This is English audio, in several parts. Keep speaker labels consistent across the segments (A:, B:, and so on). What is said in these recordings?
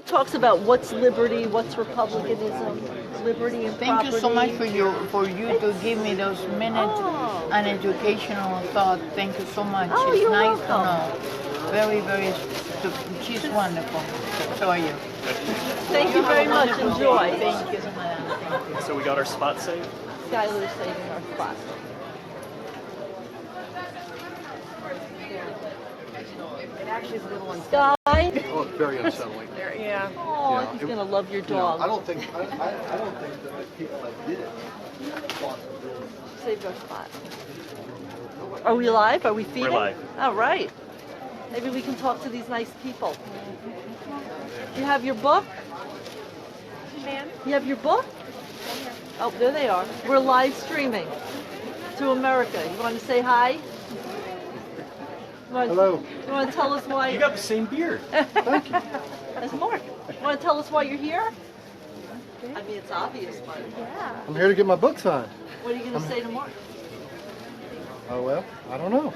A: talks about what's liberty, what's republicanism, liberty and
B: Thank
A: property.
B: you so much for you to give me those minutes and educational thought. Thank you so much.
A: Oh,
B: it's
A: you're
B: nice
A: welcome.
B: to know. Very, very. She's wonderful. So are you.
A: Thank you very much. Enjoy.
B: Thank you so much.
C: So we got our spot saved?
A: Skylar's saving our spot.
D: It actually is a little unsettling.
A: Sky?
E: Oh, it's very unsettling.
D: Yeah.
A: Oh,
E: Yeah,
A: he's
E: it-
A: gonna love your
E: You know,
A: dog.
E: I don't think that the people that did it want to do it.
A: Saved our spot. Are we live? Are we feeding?
C: live.
A: All right. Maybe we can talk to these nice people. You have your book?
D: Ma'am?
A: You have your book? Oh, there they are. We're live streaming to America. You want to say hi?
E: Hello.
A: You want to tell us why?
C: You got the same beard.
E: Thank you.
A: That's Mark. You want to tell us why you're here? I mean, it's obvious, but
D: Yeah.
E: I'm here to get my book signed.
A: what are you going to say to Mark?
E: Oh, well, I don't know.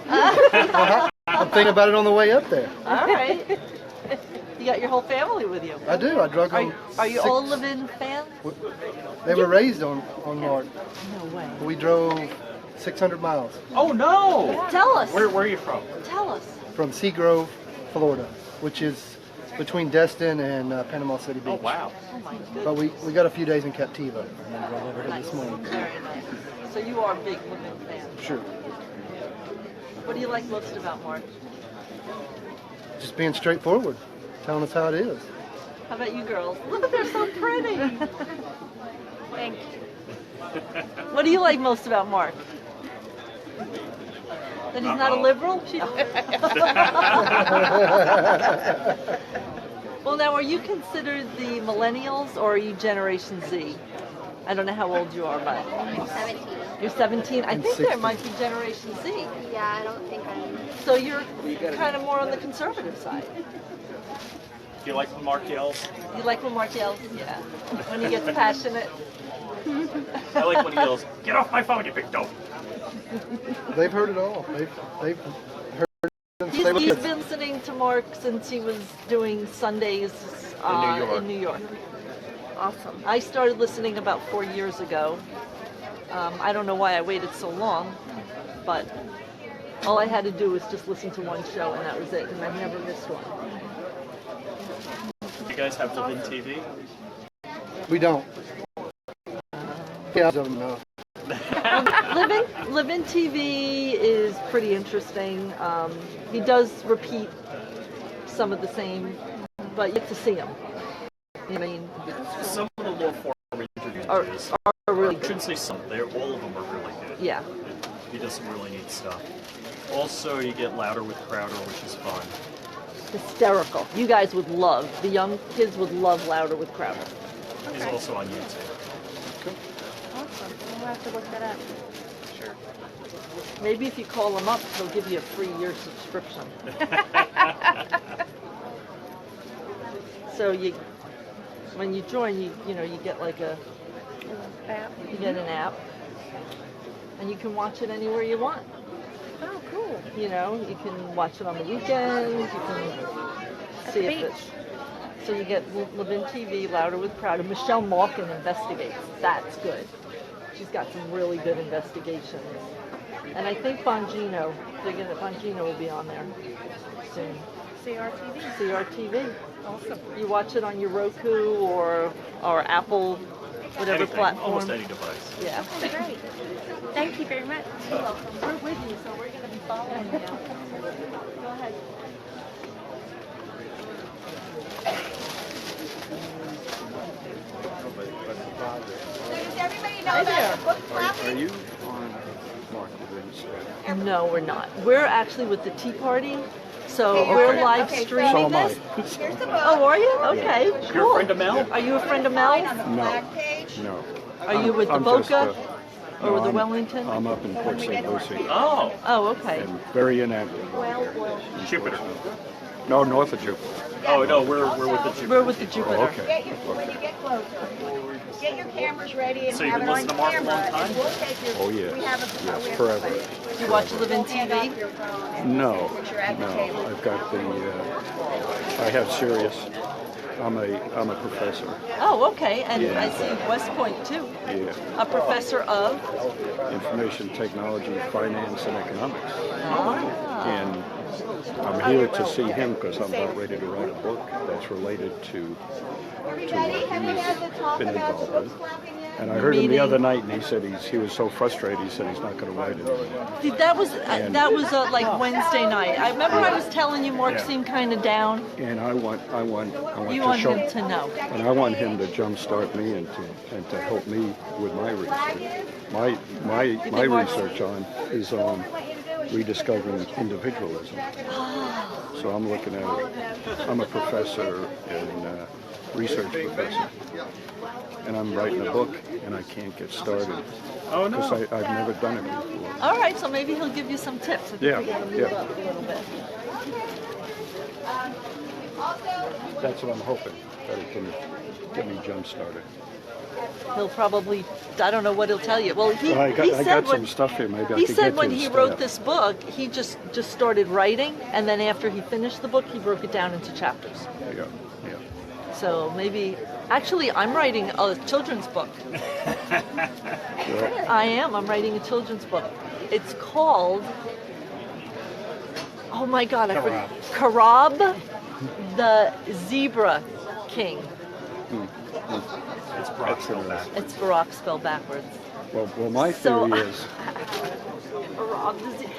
E: I'm thinking about it on the way up there.
A: All right. You got your whole family with you.
E: I do. I drug them.
A: Are you all Levin fans?
E: They were raised on Mark.
A: No way.
E: We drove 600 miles
C: Oh no!
A: Tell us.
C: Where are you from?
A: Tell us.
E: from Seagrove, Florida, which is between Destin and Panama City Beach.
C: Oh wow.
A: Oh my goodness.
E: But we got a few days in Captiva and then drove over here
A: Nice.
E: this morning.
A: Very nice. So you are a big Levin fan.
E: Sure.
A: What do you like most about Mark?
E: Just being straightforward, telling us how it is.
A: How about you girls? Look, they're so pretty.
D: Thank you.
A: What do you like most about Mark? That he's not a liberal? Well, now, are you considered the millennials or are you Generation Z? I don't know how old you are, but
F: 17.
A: you're 17. I
E: I'm
A: think there
E: 60.
A: might be Generation Z.
F: Yeah, I don't think I'm.
A: So you're kind of more on the conservative side.
C: Do you like when Mark yells?
A: You like when Mark yells? Yeah. When he gets passionate.
C: I like when he yells, "Get off my phone, you big dope!"
E: They've heard it all. They've heard it since they were
A: He's
E: kids.
A: been listening to Mark since he was doing Sundays in New York.
D: Awesome.
A: I started listening about 4 years ago. I don't know why I waited so long, but all I had to do was just listen to one show and that was it, and I've never missed one.
C: You guys have Levin TV?
E: We don't. Yeah, I don't know.
A: Levin TV is pretty interesting. He does repeat some of the same, but you get to see him. I mean,
C: Some of the long form interviews
A: are really
C: I
A: good.
C: shouldn't say some. All of them are really good.
A: Yeah.
C: He does some really neat stuff. Also, you get Louder with Crowder, which is fun.
A: Hysterical. You guys would love, the young kids would love Louder with Crowder.
C: He's also on YouTube.
D: Awesome. We'll have to look that up.
C: Sure.
A: Maybe if you call him up, he'll give you a free year subscription. So when you join, you get like you get an app, and you can watch it anywhere you want.
D: Oh, cool.
A: You can watch it on the weekends. You can see
D: the
A: if
D: beach.
A: it's. So you get Levin TV, Louder with Crowder. Michelle Malkin investigates. That's good. She's got some really good investigations. And I think Bongino will be on there soon.
D: CRTV.
A: CRTV.
D: Awesome.
A: You watch it on your Roku or Apple, whatever
C: Anything,
A: platform.
C: almost any device.
A: Yeah.
D: Great. Thank you very much.
A: We're with you, so we're going to be following you. Go ahead. Hi there.
G: Are you on Mark Levin's?
A: No, we're not. We're actually with the Tea Party, so we're live streaming
E: So am I.
A: this. Oh, are you? Okay, cool.
C: You're a friend of Mel?
A: Are you a friend of Mel's?
G: No.
A: Are you with the
G: I'm just,
A: Boca or
G: no,
A: with the
G: I'm-
A: Wellington?
G: I'm up in Port St. Lucie
C: Oh,
A: Oh, okay.
G: and very inactive.
C: Jupiter.
G: No, north of Jupiter.
C: Oh no, we're with the Jupiter.
A: We're with the Jupiter.
G: Okay.
F: When you get closer, get your cameras ready and
C: So you've
F: have
C: been
F: it on
C: listening to Mark a
F: camera,
C: long time?
F: and we'll take your.
G: Oh, yes.
F: We have a.
G: Yes,
F: we have
G: forever.
A: Do you watch Levin
F: Hand off
A: TV?
F: your phone and
G: No,
F: put your at the
G: no.
F: table.
G: I've got I have Sirius. I'm a professor.
A: Oh, okay. And
G: Yeah.
A: I see West Point too.
G: Yeah.
A: A professor of.
G: Information technology, finance, and economics.
A: Ah.
G: And I'm here to see him because I'm about ready to write a book that's related to what he's been involved with. And I heard him the other night, and he said he was so frustrated. He said he's not going to write it.
A: See, that was like Wednesday night. I remember I was telling you Mark
G: Yeah.
A: seemed kind of down.
G: And I want
A: You
G: to
A: want
G: show
A: him to know.
G: And I want him to jumpstart me and to help me with my research. My
A: Mark's-
G: research is on rediscovering individualism. So I'm looking at it. I'm a professor and research professor, and I'm writing a book, and I can't get started because I've never done it before.
A: All right, so maybe he'll give you some tips. I think
G: Yeah,
A: we gotta move
G: yeah.
A: up a little bit.
G: That's what I'm hoping, that it can get me jump started.
A: He'll probably, I don't know what he'll tell you. Well,
G: Well, I
A: said
G: got
A: when,
G: some stuff here. Maybe I
A: he
G: could
A: said
G: get
A: when
G: to
A: he
G: the
A: wrote
G: start.
A: this book, he just started writing, and then after he finished the book, he broke it down into chapters.
G: Yeah.
A: So maybe, actually, I'm writing a children's book.
G: Well,
A: I am. I'm writing a children's book. It's called, oh my God, I forgot. Karab, the Zebra King.
C: It's Brock spelled back.
A: It's Barack spelled backwards.
G: well, my
A: So-
G: theory is
A: Karab the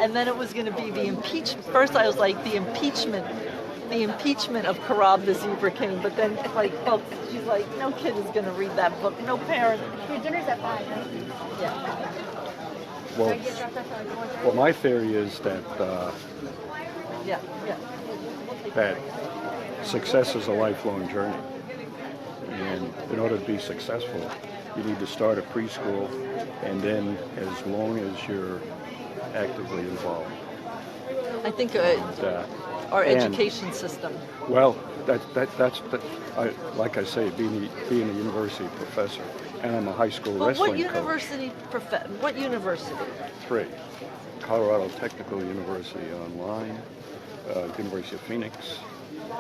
A: and then it was going to be the impeachment. First, I was like the impeachment of Karab the Zebra King. But then, like, folks, she's like, no kid is going to read that book. No parent.
D: Your dinner's at 5, right?
A: Yeah.
G: well,
D: Get dropped off at like 1:30?
G: well, my theory is that
A: Yeah.
G: that success is a lifelong journey, and in order to be successful, you need to start at preschool, and then as long as you're actively involved.
A: I think
G: And,
A: our
G: and-
A: education system.
G: Well, like I say, being a university professor, and I'm a high school
A: Well,
G: wrestling
A: what university? What university?
G: coach. 3, Colorado Technical University online, University of Phoenix,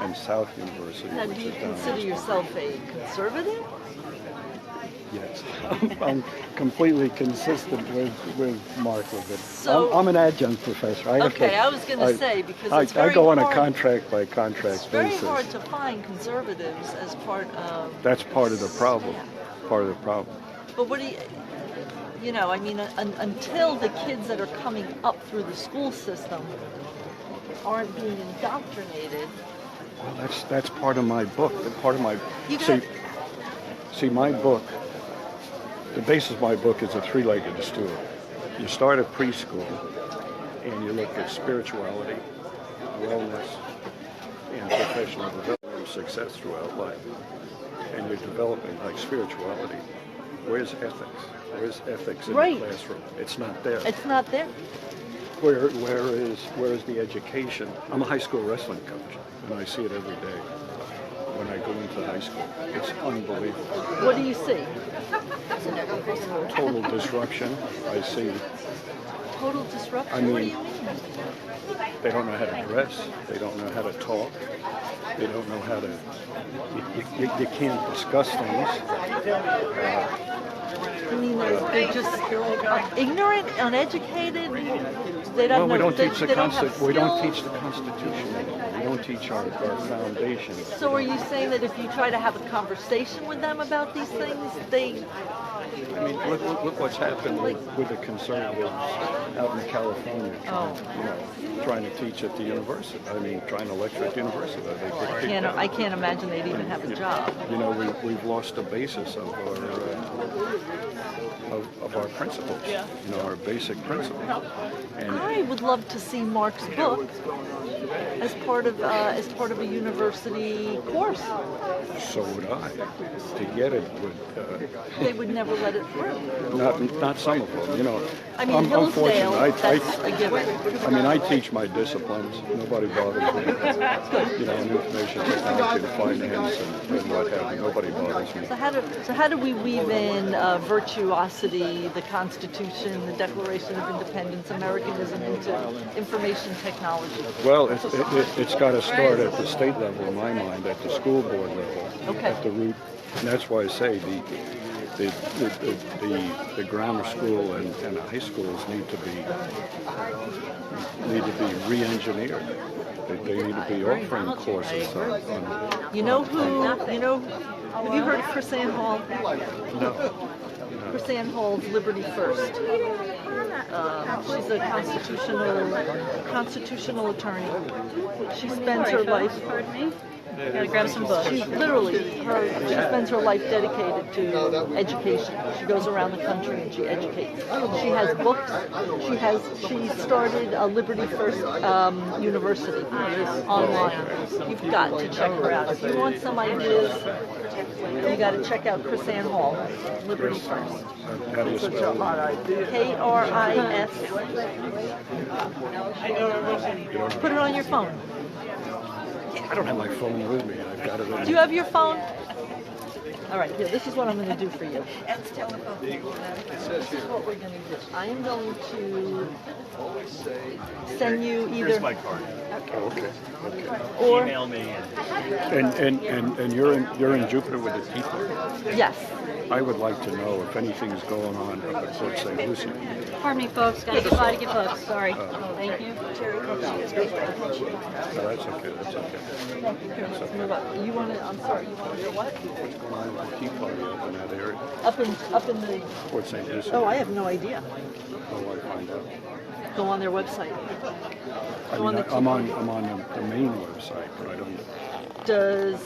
G: and South University,
A: Now,
G: which
A: do you
G: is down
A: consider
G: in
A: yourself a conservative?
G: Yes, I'm completely consistent with Mark with it.
A: So-
G: I'm an adjunct professor. I have
A: Okay,
G: to-
A: I was going to say because it's
G: I
A: very
G: go on
A: hard.
G: a contract by contract
A: It's very
G: basis.
A: hard to find conservatives as part of.
G: That's part of the problem. Part of the problem.
A: But what do you know? I mean, until the kids that are coming up through the school system aren't being indoctrinated.
G: Well, that's part of my book. Part of my
A: You got-
G: see my book. The basis of my book is a three-legged stool. You start at preschool, and you look at spirituality, wellness, and professional development and success throughout life. And you're developing like spirituality. Where's ethics? Where's ethics in
A: Right.
G: the classroom? It's not there.
A: It's not there.
G: Where is the education? I'm a high school wrestling coach, and I see it every day when I go into high school. It's unbelievable.
A: What do you see?
G: Total disruption. I see
A: Total disruption.
G: I
A: What do
G: mean-
A: you mean?
G: they don't know how to dress. They don't know how to talk. They don't know how to. You can't discuss things.
A: You mean they're just ignorant, uneducated? They don't
G: Well, we
A: know.
G: don't teach the
A: they don't have
G: We don't
A: skills?
G: teach the Constitution anymore. We don't teach our foundation.
A: So are you saying that if you try to have a conversation with them about these things, they
G: I mean, look what's happened with the conservatives out in California, trying to teach at the university. I mean, trying to lecture at the university. They get kicked out.
A: I can't imagine they'd even have a job.
G: You know, we've lost the basis of our principles. You know, our basic principles. And
A: I would love to see Mark's book as part of a university course.
G: so would I. To get it would
A: They would never let it through.
G: not some of them. You know,
A: I mean,
G: I'm
A: Hillsdale,
G: fortunate.
A: that's a given.
G: I mean, I teach my disciplines. Nobody bothers me. You know, in information technology and finance and what have you. Nobody bothers me.
A: So how do we weave in virtuosity, the Constitution, the Declaration of Independence, Americanism into information technology?
G: Well, it's got to start at the state level, in my mind, at the school board level,
A: Okay.
G: at the root. And that's why I say the grammar school and the high schools need to be re-engineered. They need to be offering courses on
A: You know who? Have you heard of Chris Ann Hall?
G: no.
A: Chris Ann Hall's Liberty First. She's a constitutional attorney. She spends her life.
D: Pardon me? Gotta grab some books.
A: She spends her life dedicated to education. She goes around the country and she educates. She has books. She started a Liberty First University online. You've got to check her out. If you want some ideas, you got to check out Chris Ann Hall, Liberty First.
G: How do you spell it?
A: KRIS. Put it on your phone.
G: I don't have my phone with me. I've got it
A: Do you have your phone? All right, here, this is what I'm going to do for you. This is what we're going to do. I am going to send you either...
C: Here's my card.
G: Okay.
A: Or,
C: Email me.
G: And you're in Jupiter with the people.
A: yes.
G: I would like to know if anything's going on up at Port St. Lucie.
D: Pardon me, folks. Gotta get by to get books. Sorry. Thank you.
G: No, that's okay. That's okay.
A: Here, let's move up. You want to, I'm sorry, you want to do what?
G: What's going on with the Tea Party up in that area?
A: Up in the...
G: Port St. Lucie.
A: Oh, I have no idea.
G: How do I find out?
A: Go on their website.
G: I
A: Go on
G: mean,
A: the
G: I'm on the main website, but I don't.
A: Does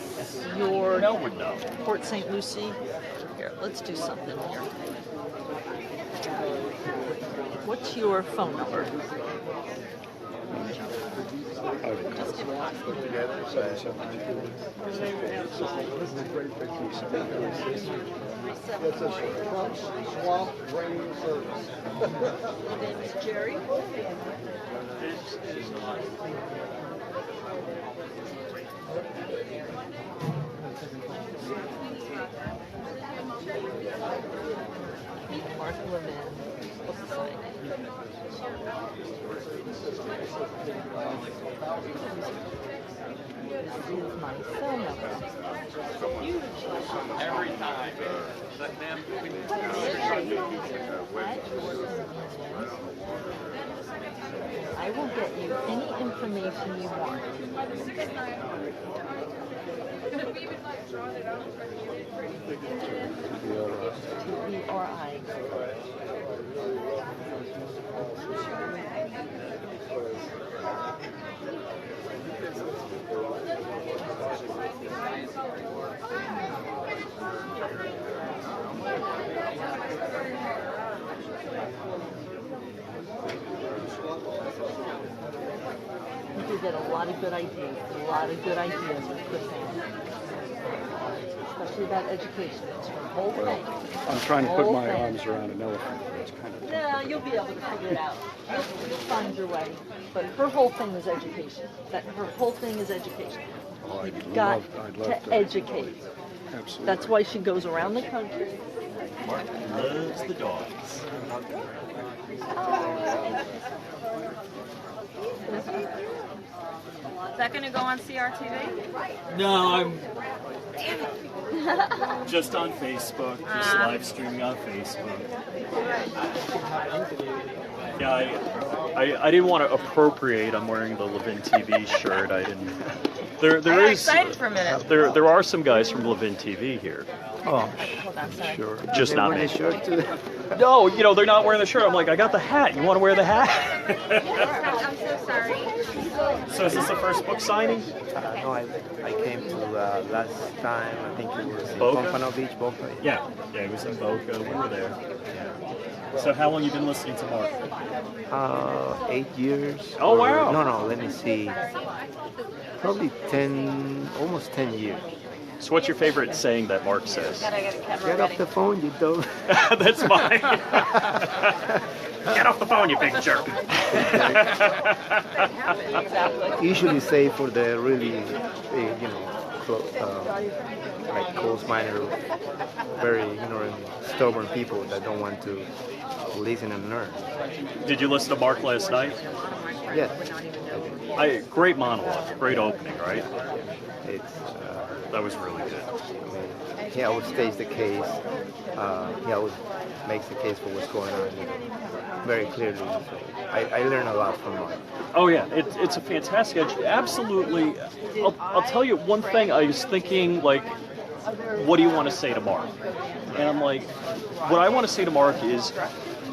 A: your
C: Mel would know.
A: Port St. Lucie... Here, let's do something here. What's your phone number?
E: Swamp drain service.
A: My name is Jerry. Mark Levin. What's the sign? This is my cell number. I will get you any information you want. TBRI. You get a lot of good ideas, with Chris Ann. Especially about education. It's her whole thing.
G: I'm trying to put
A: Whole
G: my
A: thing.
G: arms around an elephant. But it's kind of.
A: No, you'll be able to figure it out. You'll find your way. But her whole thing is education. Her whole thing is education.
G: Oh,
A: You've got
G: I'd love
A: to educate.
G: Absolutely.
A: That's why she goes around the country.
C: Mark loves the dogs.
D: Is that gonna go on CRTV?
C: No, I'm just on Facebook, just live streaming on Facebook. Yeah, I didn't want to appropriate. I'm wearing the Levin TV shirt. I didn't. There
D: I got
C: is.
D: excited for a minute.
C: There are some guys from Levin TV here.
G: Oh,
D: I'm sorry.
G: sure.
C: Just not me.
E: shirt too.
C: No, they're not wearing the shirt. I'm like, I got the hat. You want to wear the hat?
D: I'm so sorry.
C: So is this the first book signing?
H: No, I came to last time, I think it was in
C: Boca?
H: Pompano Beach, Boca.
C: Yeah, it was in Boca. We were there. So how long you been listening to Mark?
H: 8 years.
C: Oh, wow.
H: No, let me see. Probably 10, almost 10 years.
C: So what's your favorite saying that Mark says?
D: Gotta get a camera
H: Get
D: ready.
H: off the phone, you don't.
C: That's mine. Get off the phone, you big jerk.
H: Usually say for the really, like close-minded, very ignorant, stubborn people that don't want to listen and learn.
C: Did you listen to Mark last night?
H: Yes,
C: Great monologue, great opening, right?
H: it's.
C: That was really good.
H: I mean, he always states the case. He always makes the case for what's going on, very clearly. So I learn a lot from Mark.
C: Oh yeah, it's a fantastic absolutely. I'll tell you one thing. I was thinking, like, what do you want to say to Mark? And I'm like, what I want to say to Mark is,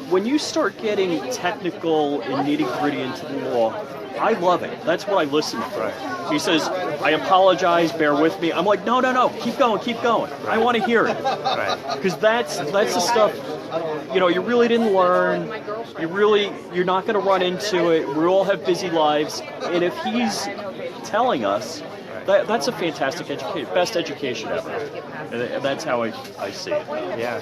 C: when you start getting technical and nitty gritty into the law, I love it. That's what I listen to.
H: Right.
C: He says, I apologize, bear with me. I'm like, no, keep going. I want to hear it.
H: Right.
C: Because that's the stuff, you really didn't learn. You're not going to run into it. We all have busy lives. And if he's telling us, that's a fantastic education, best education ever. And that's how I see it.
H: Yeah.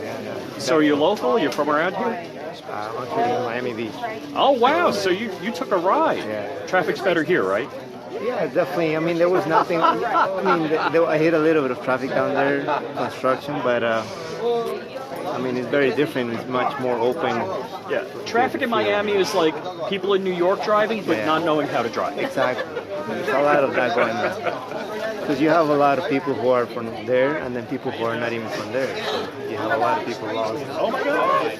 C: So are you local? You're from around here?
H: I'm actually in Miami Beach.
C: Oh, wow. So you took a ride.
H: Yeah.
C: Traffic's better here, right?
H: Yeah, definitely. I mean, there was nothing. I mean, I hit a little bit of traffic down there, construction, but I mean, it's very different. It's much more open.
C: Yeah. Traffic in Miami is like people in New York driving, but
H: Yeah.
C: not knowing how to drive.
H: Exactly. There's a lot of that going on. Because you have a lot of people who are from there, and then people who are not even from there. So you have a lot of people lost.
C: Oh my God.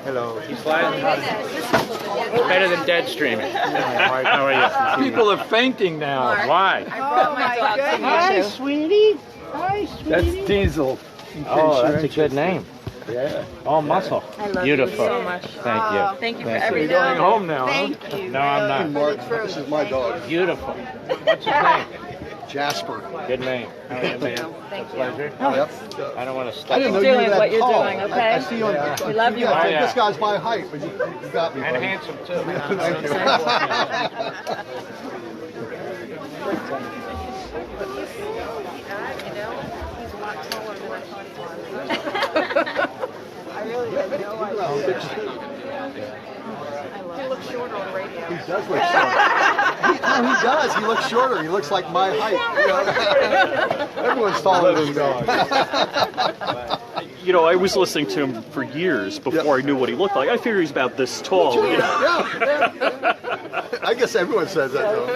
H: Hello.
I: Better than dead streaming.
H: Hi, Mark. How are you?
I: People are fainting now. Why?
F: Oh my goodness.
B: Hi, sweetie. Hi, sweetie.
I: That's Diesel.
H: Oh, that's a good name.
I: Yeah. All muscle.
D: I love
H: Beautiful.
D: you so much.
H: Thank you.
D: Thank you for
H: Thank you.
D: everything.
I: You're going home now, huh?
F: Thank you.
H: No, I'm not.
E: Mark, this is my dog,
H: Beautiful. What's his name?
E: Jasper.
H: Good name. How are you, man?
D: Thank you.
H: Pleasure.
E: Yep.
H: I don't want to
E: I
H: stop.
E: didn't know
D: Keep
E: you were
D: doing
E: that
D: what you're
E: tall.
D: doing, okay?
E: I see you on
D: We love you.
E: I think
H: yeah.
E: this guy's my height, but you got me.
H: And
E: buddy.
H: handsome too.
E: Thank you.
F: He looks shorter on radio.
E: He does look shorter. No, he does. He looks shorter. He looks like my height. Everyone's taller than me.
C: I was listening to him for years before I knew what he looked like. I figured he's about this tall.
E: Yeah. I guess everyone says that though.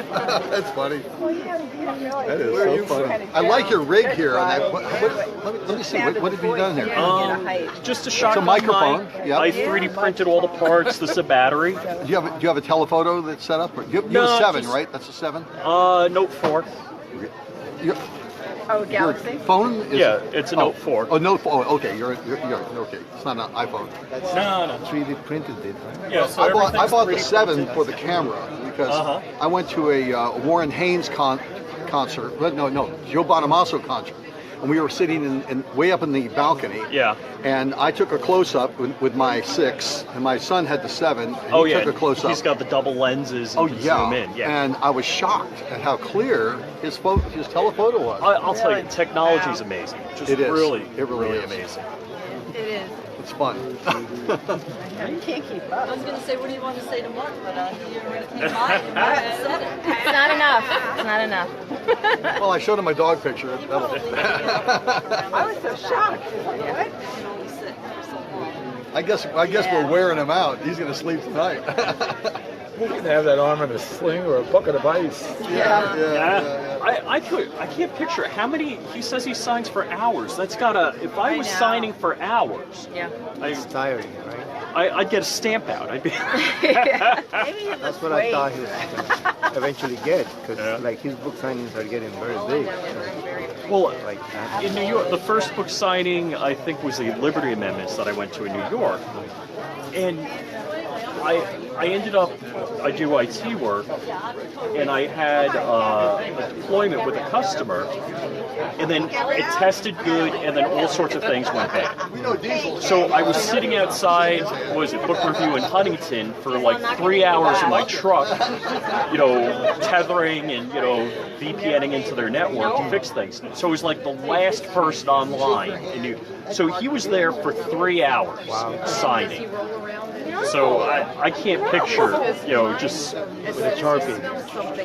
E: That's funny. That is so funny. I like your rig here. On that. Let me see. What have you done here?
C: Just a shotgun
E: microphone,
C: mic.
E: yep.
C: I 3D printed all the parts. This is a battery.
E: Do you have a telephoto that's set up? You have
C: No,
E: a 7,
C: just-
E: right? That's a 7.
C: Note 4.
E: Your,
F: Oh,
E: your
F: Galaxy?
E: phone is
C: Yeah, it's a Note 4.
E: Oh, Note 4. Oh, okay, you're okay. It's not an iPhone.
C: No.
H: 3D printed it, right?
C: Yeah, so
E: I bought the
C: everything's
E: 7
C: 3D
E: for the camera because
C: Uh-huh.
E: I went to a Warren Haynes concert. No, Joe Bonamassa concert, and we were sitting in way up in the balcony.
C: Yeah.
E: And I took a close-up with my 6, and my son had the 7. And
C: Oh
E: he
C: yeah.
E: took a close-up.
C: He's got the double lenses. And
E: Oh
C: can
E: yeah.
C: Zoom in. Yeah.
E: And I was shocked at how clear his telephoto was.
C: I'll tell you, technology is amazing. Just
E: It is.
C: really,
E: It really is.
C: amazing.
F: It is.
E: It's fun.
F: You can't keep up.
A: I was going to say, what do you want to say to Mark? But he already came by and said it.
D: It's not enough. It's not enough.
E: Well, I showed him my dog picture.
F: I was so shocked. What?
E: I guess we're wearing him out. He's going to sleep tonight.
I: You can have that arm in a sling or a bucket of ice.
C: Yeah. I can't picture how many. He says he signs for hours. That's gotta. If I was
F: know.
C: signing for hours,
D: Yeah.
H: It's tiring, right?
C: I'd get a stamp out. I'd be.
F: Maybe he
H: That's
F: looks
H: what I
F: great.
H: thought he was going to eventually get, because
C: Yeah.
H: like his book signings are getting very big. So,
C: Well,
H: like that.
C: in New York, the first book signing I think was the Liberty Amendments that I went to in New York, and I ended up, I do IT work, and I had a deployment with a customer, and then it tested good, and then all sorts of things went bad. So I was sitting outside, what was it, book review in Huntington for like 3 hours in my truck, tethering and, VPNing into their network to fix things. So it was like the last person online. So he was there for 3 hours signing. So I can't picture, just
H: With a Sharpie.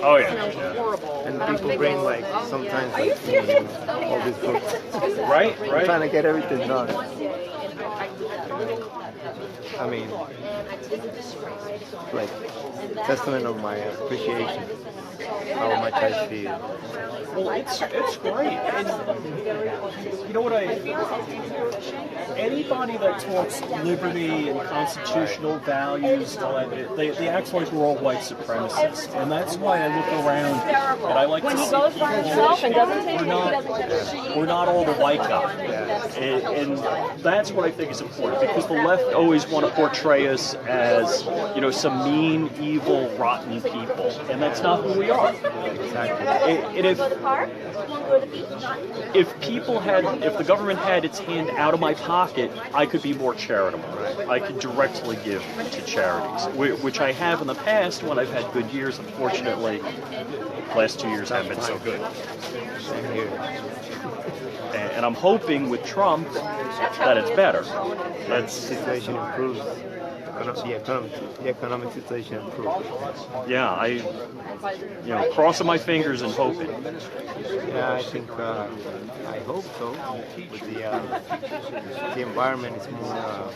C: oh yeah,
H: And people bring like sometimes like all these books.
C: right.
H: Trying to get everything done. I mean, like testament of my appreciation, how much I feel.
C: Well, it's great. And you know what anybody that talks liberty and constitutional values, they act like we're all white supremacists, and that's why I look around and I like to see we're not all the white guy, and that's what I think is important, because the left always want to portray us as, you know, some mean, evil, rotten people, and that's not who we are. And if the government had its hand out of my pocket, I could be more charitable. I could directly give to charities, which I have in the past when I've had good years. Unfortunately, the last 2 years haven't been so good. And I'm hoping with Trump that it's better.
H: That situation improves. The economic situation improves.
C: Yeah, crossing my fingers and hoping.
H: Yeah, I think I hope so. With the environment is more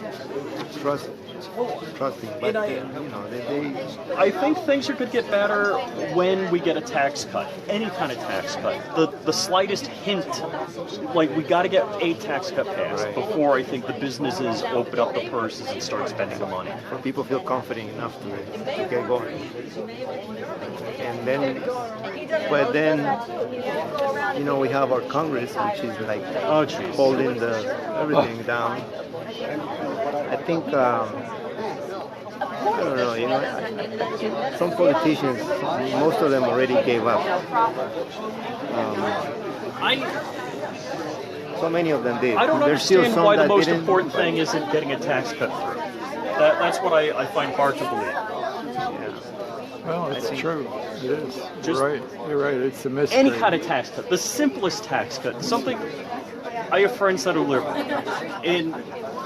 H: trusting. But they
C: I think things are going to get better when we get a tax cut, any kind of tax cut. The slightest hint, like we got to get a tax cut passed before I think the businesses open up the purses and start spending the money.
H: For people feel confident enough to get going. And then, but then, you know, we have our Congress, which is like holding everything down. I think, I don't know, you know, some politicians, most of them already gave up. So many of them did.
C: I don't
H: There's still
C: understand
H: some
C: why the
H: that
C: most
H: didn't.
C: important thing isn't getting a tax cut through. That's what I find hard to believe.
I: Well, it's true. It is.
C: Just-
I: You're right. It's a mystery.
C: Any kind of tax cut, the simplest tax cut, something. I have friends that are liberal, and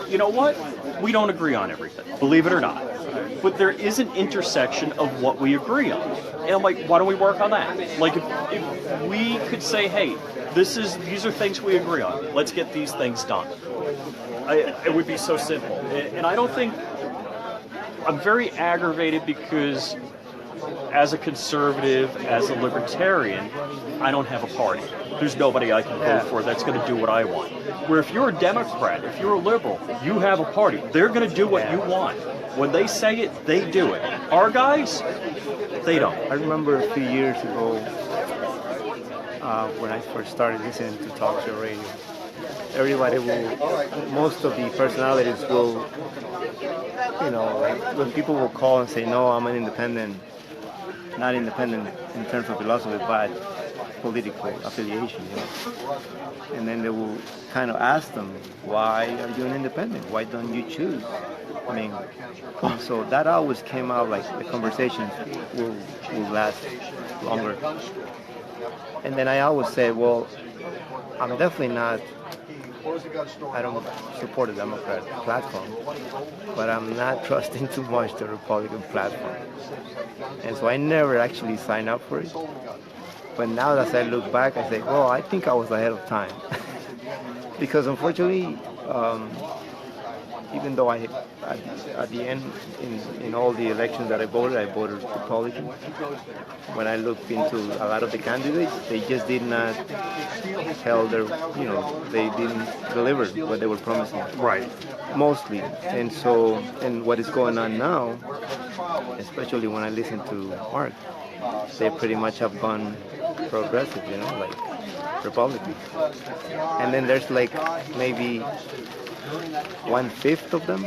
C: you know what? We don't agree on everything, believe it or not. But there is an intersection of what we agree on, and I'm like, why don't we work on that? Like, if we could say, hey, these are things we agree on. Let's get these things done. It would be so simple, and I don't think. I'm very aggravated because, as a conservative, as a libertarian, I don't have a party. There's nobody I can vote for that's going to do what I want. Where if you're a Democrat, if you're a liberal, you have a party. They're going to do what you want. When they say it, they do it. Our guys, they don't.
H: I remember a few years ago when I first started listening to talk show radio. Most of the personalities will, you know, like when people will call and say, no, I'm an independent, not independent in terms of philosophy, but political affiliation, you know. And then they will kind of ask them, why are you an independent? Why don't you choose? I mean, so that always came out like the conversations will last longer. And then I always say, well, I'm definitely not, I don't support the Democrat platform, but I'm not trusting too much the Republican platform. And so I never actually signed up for it. But now as I look back, I say, well, I think I was ahead of time. Because unfortunately, even though at the end, in all the elections that I voted Republican. When I looked into a lot of the candidates, they just did not tell their, you know, they didn't deliver what they were promising.
C: Right.
H: Mostly. And so, and what is going on now, especially when I listen to Mark, they pretty much have gone progressive, you know, like Republican. And then there's like maybe 1/5 of them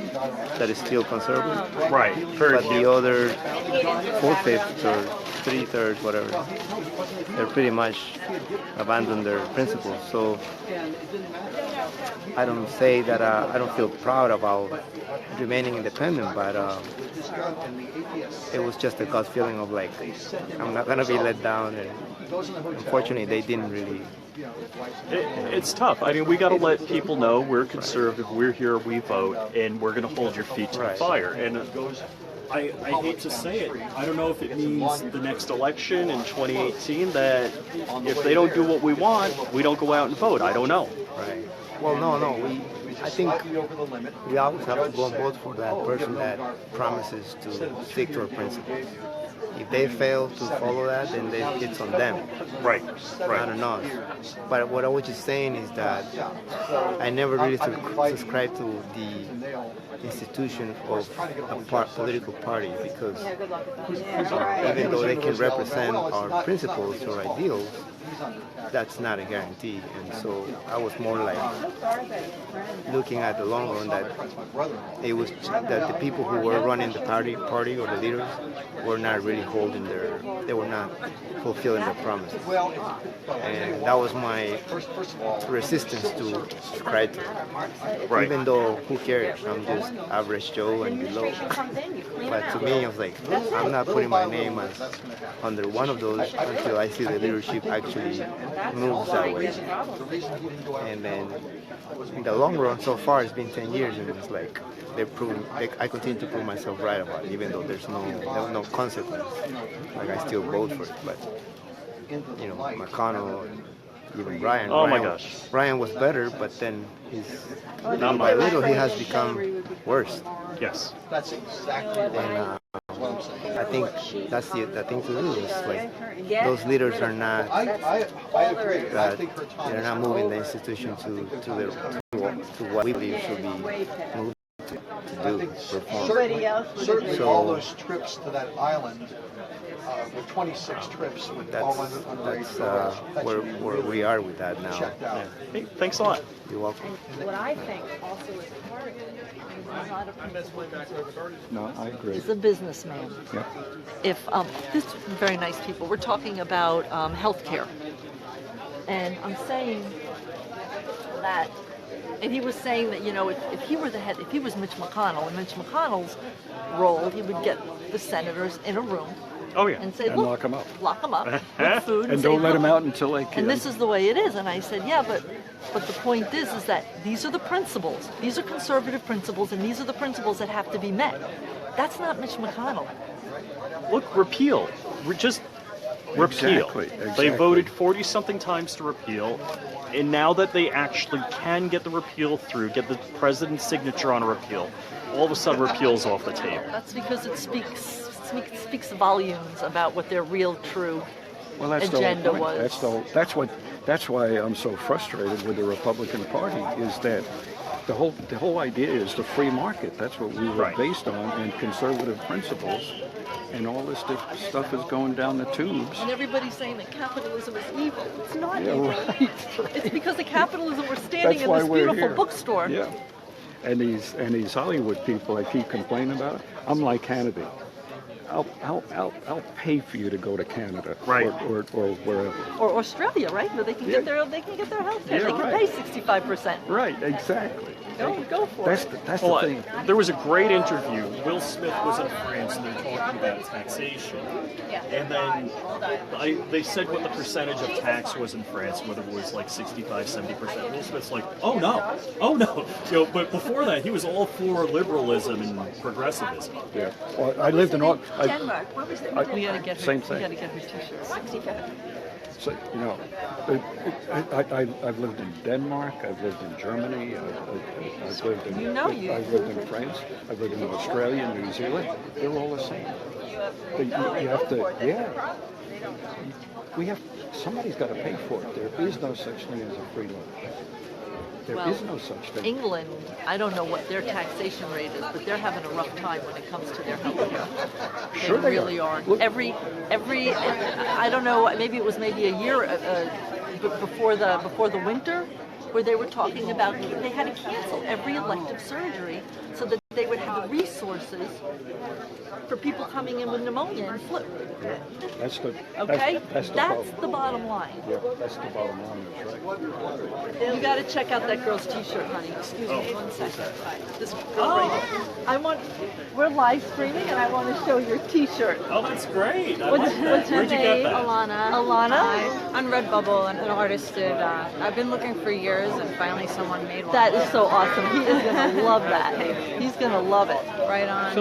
H: that is still conservative.
C: Right.
H: But the other 4/5 or 3/3, whatever, they're pretty much abandoned their principles. So I don't say that I don't feel proud about remaining independent, but it was just a gut feeling of like, I'm not gonna be let down, and unfortunately they didn't really.
C: It's tough. I mean, we got to let people know we're conservative, we're here, we vote, and we're going to hold your feet to the fire. And I hate to say it, I don't know if it means the next election in 2018 that if they don't do what we want, we don't go out and vote. I don't know.
H: Right. Well, no, I think we always have to go on board for that person that promises to stick to our principles. If they fail to follow that, then it's on them.
C: Right.
H: Not on us. But what I was just saying is that I never really subscribed to the institution of a political party because even though they can represent our principles or ideals, that's not a guarantee. And so I was more like looking at the long run that it was that the people who were running the party or the leaders were not really they were not fulfilling their promises. And that was my resistance to subscribe to it.
C: Right.
H: Even though who cares? I'm just average Joe and below. But to me, I was like, I'm not putting my name as under one of those until I see the leadership actually moves that way. And then in the long run, so far it's been 10 years, and it's like I continue to prove myself right about it, even though there's no consequence. Like I still vote for it, but you know, McConnell, even Brian.
C: Oh my gosh.
H: Brian was better, but then little by little he has become worse.
C: Yes.
E: That's exactly
H: And I think that's the thing to do is like those leaders are not
E: I agree.
H: they're not moving the institution to what we believe should be moved to do, perform.
E: Certainly
H: So-
E: all those trips to that island, the 26 trips with all
H: That's
E: under
H: where we are with that now.
E: checked out.
C: Hey, thanks a lot.
H: You're welcome.
A: What I think also is part of it is not a principal.
G: No, I agree.
A: He's a businessman.
G: Yeah.
A: If this very nice people, we're talking about healthcare, and I'm saying that, and he was saying that if he were the head, if he was Mitch McConnell, and Mitch McConnell's role, he would get the senators in a room
C: Oh yeah.
A: and say,
G: And
A: look,
G: lock 'em up.
A: lock 'em up with food,
G: And
A: say,
G: don't let
A: "Look,
G: them out until they can.
A: and this is the way it is." And I said, yeah, but the point is that these are the principles. These are conservative principles, and these are the principles that have to be met. That's not Mitch McConnell.
C: Look, repeal. Just repeal.
G: Exactly,
C: They
G: exactly.
C: voted 40-something times to repeal, and now that they actually can get the repeal through, get the president's signature on a repeal, all of a sudden repeal's off the table.
A: That's because it speaks volumes about what their real, true
G: Well, that's
A: agenda
G: the whole point.
A: was.
G: That's why I'm so frustrated with the Republican Party is that the whole idea is the free market. That's what we were
C: Right.
G: based on, and conservative principles, and all this stuff is going down the tubes.
A: And everybody's saying that capitalism is evil. It's not
G: Yeah,
A: evil.
G: right.
A: It's because of capitalism we're standing
G: That's
A: in
G: why
A: this
G: we're
A: beautiful
G: here.
A: bookstore.
G: Yeah. And these Hollywood people I keep complaining about. I'm like Kennedy. I'll pay for you to go to Canada,
C: Right.
G: or wherever.
A: Or Australia, right? Where they can get their health care.
G: Yeah,
A: They can
G: right.
A: pay 65%.
G: Right, exactly.
A: Go for
G: That's
A: it.
G: the
C: Well,
G: thing.
C: there was a great interview. Will Smith was in France and they're talking about taxation. And then they said what the percentage of tax was in France, whether it was like 65, 70%. Will Smith's like, oh no. But before that, he was all for liberalism and progressivism.
G: Yeah. Well, I lived in all.
F: Denmark. What was it?
A: We gotta get her.
G: Same
A: We
G: thing.
A: gotta get her t-shirts.
F: 65.
G: So, I've lived in Denmark. I've lived in Germany. I've lived in. I've lived in France. I've lived in Australia, New Zealand. They're all the same. But you have to. Yeah. We have. Somebody's got to pay for it. There is no such thing as a free lunch. There is
A: Well,
G: no such thing.
A: England, I don't know what their taxation rate is, but they're having a rough time when it comes to their health care.
G: Sure
A: they
G: they
A: really
G: are.
A: are.
G: Look-
A: Every, I don't know, maybe it was maybe a year before the winter, where they were talking about they had to cancel every elective surgery so that they would have the resources for people coming in with pneumonia and flu.
G: That's the.
A: Okay,
G: That's
A: that's the bottom line.
G: Yeah, that's the bottom line. That's right.
A: You got to check out that girl's t-shirt, honey. Excuse me, 1 second. This girl right here. We're live streaming, and I want to show your t-shirt.
C: Oh, that's great.
A: What's her name?
D: Alana.
A: Alana?
D: On Redbubble, an artist did. I've been looking for years, and finally someone made one.
A: That is so awesome. He is going to love that. He's going to love it.
D: Right on.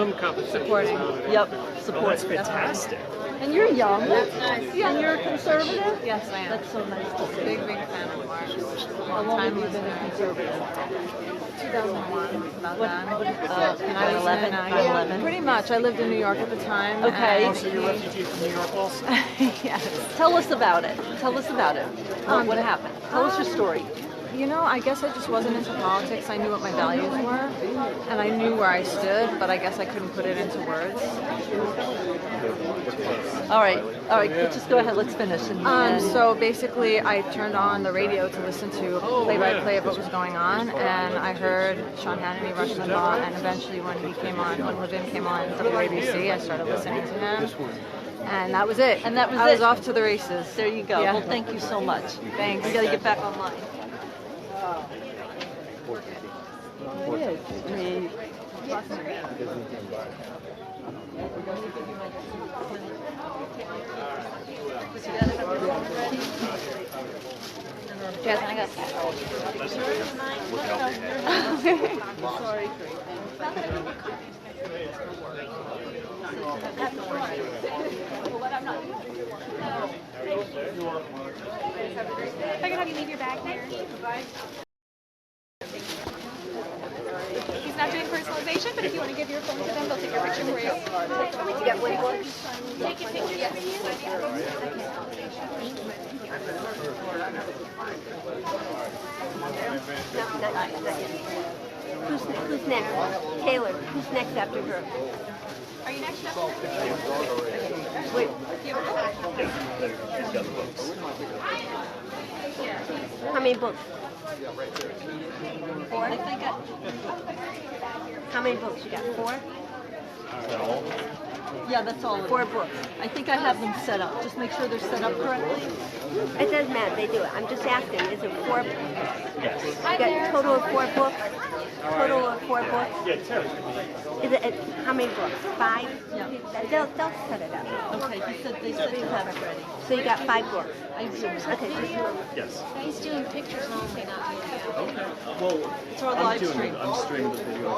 D: Supporting.
A: Yep,
C: Oh,
A: support.
C: that's fantastic.
A: And you're young. And you're conservative?
D: Yes, I am.
A: That's so nice to see.
D: Big fan of Marx.
A: long have
D: time
A: you been a
D: listener.
A: conservative?
D: 2001, about
A: What,
D: then. And I was
A: 9/11?
D: in,
A: 9/11?
D: pretty much. I lived in New York at the time.
A: Okay.
D: and
A: So
D: you're a refugee from New York also? Yes.
A: Tell us about it. Tell us about it. What happened? Tell us your story.
D: You know, I guess I just wasn't into politics. I knew what my values were, and I knew where I stood, but I guess I couldn't put it into words.
A: All right. Just go ahead. Let's finish.
D: So basically, I turned on the radio to listen to play-by-play of what was going on, and I heard Sean Hannity, Rush Limbaugh, and eventually when Levin came on WABC, I started listening to him. And that was it.
A: And that was
D: I was
A: it.
D: off to the races.
A: There you go.
D: Yeah.
A: Well, thank you so much.
D: Thanks.
A: We got to get back online. It is.
F: Jazz, I got
A: Sorry.
F: I can have you leave your bag here. He's not doing personalization, but if you want to give your phone to them, they'll take your picture for you. You got one more? Taking pictures for Who's next? Taylor. Who's next after her? Are you next after her? Wait. How many books? 4? How many books? You got 4?
A: Yeah, that's all.
F: 4 books.
A: I think I have them set up. Just make sure they're set up correctly.
F: It doesn't matter. They do it. I'm just asking. Is it 4?
C: Yes.
F: You got a total of 4 books? Total of 4 books?
C: Yeah, 10.
F: Is it how many books? 5?
A: Yeah.
F: They'll set it up.
A: Okay, they said you have it ready.
F: So you got 5 books.
A: I do.
F: Okay.
C: Yes.
F: He's doing pictures only, not video.
C: Okay. Well,
A: It's our live stream.
C: I'm streaming the video.